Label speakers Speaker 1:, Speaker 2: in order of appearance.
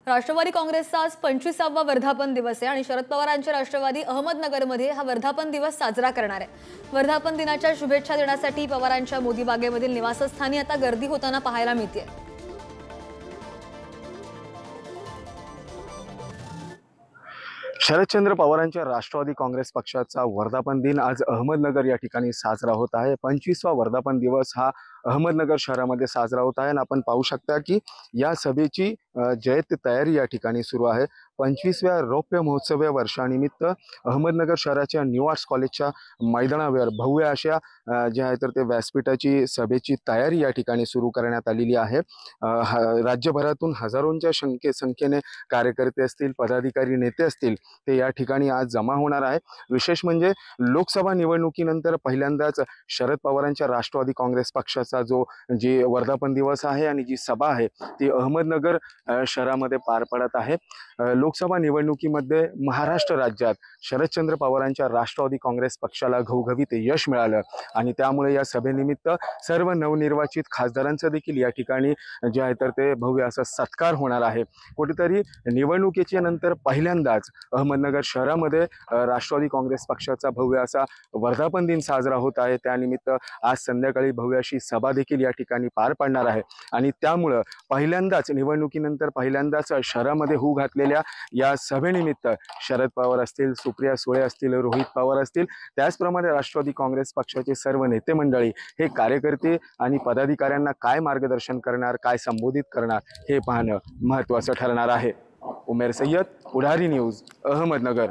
Speaker 1: राष्ट्रवादी काँग्रेसचा आज 25वा वर्धापन दिवस आहे आणि शरद पवारांच्या राष्ट्रवादी अहमदनगरमध्ये हा वर्धापन दिवस साजरा करणार आहे। वर्धापन दिनाच्या शुभेच्छा देण्यासाठी पवारांच्या मोदी बागेमधील निवासस्थानी आता गर्दी होताना पाहायला मिळते।
Speaker 2: शरदचंद्र पवारांच्या राष्ट्रवादी काँग्रेस पक्षाचा वर्धापन दिन आज अहमदनगर या ठिकाणी साजरा होत आहे। 25वा वर्धापन दिवस हा अहमदनगर शहरामध्ये साजरा होत आहे आणि आपण पाहू शकता की या सभेची जय्यत तयारी या ठिकाणी सुरू आहे। 25व्या रौप्य महोत्सवी वर्षानिमित्त अहमदनगर शहराच्या न्यू आर्ट्स कॉलेजच्या मैदानावर भव्य अशा जे आहे तर ते व्यासपीठाची सभेची तयारी या ठिकाणी सुरू करण्यात आलेली आहे। राज्यभरातून हजारोंच्या संख्येने कार्यकर्ते असतील, पदाधिकारी, नेते असतील, ते या ठिकाणी आज जमा होणार आहे। विशेष म्हणजे लोकसभा निवडणुकीनंतर पहिल्यांदाच शरद पवारांच्या राष्ट्रवादी काँग्रेस पक्षाचा जी वर्धापन दिवस आहे आणि जी सभा आहे ती अहमदनगर शहरामध्ये पार पडत आहे। लोकसभा निवडणुकीमध्ये महाराष्ट्र राज्यात शरदचंद्र पवारांच्या राष्ट्रवादी काँग्रेस पक्षाला घवघवीत यश मिळालं आणि त्यामुळे या सभेनिमित्त सर्व नवनिर्वाचित खासदारांचं देखील या ठिकाणी जे आहे तर ते भव्य असा सत्कार होणार आहे। कुठेतरी निवडणुकीच्या नंतर पहिल्यांदाच अहमदनगर शहरामध्ये राष्ट्रवादी काँग्रेस पक्षाचा भव्य असा वर्धापन दिन साजरा होत आहे। त्यानिमित्त आज संध्याकाळी भव्य अशी सभा देखील या ठिकाणी पार पडणार आहे आणि त्यामुळे पहिल्यांदाच निवडणुकीनंतर पहिल्यांदाच शहरामध्ये होऊ घातलेल्या या सभेनिमित्त शरद पवार असतील, सुप्रिया सुळे असतील, रोहित पवार असतील, त्याचप्रमाणे राष्ट्रवादी काँग्रेस पक्षाचे सर्व नेते मंडळी हे कार्यकर्ते आणि पदाधिकाऱ्यांना काय मार्गदर्शन करणार, काय संबोधित करणार हे पाहणं महत्त्वाचं ठरणार आहे। उमेर सय्यद, पुढारी न्यूज, अहमदनगर।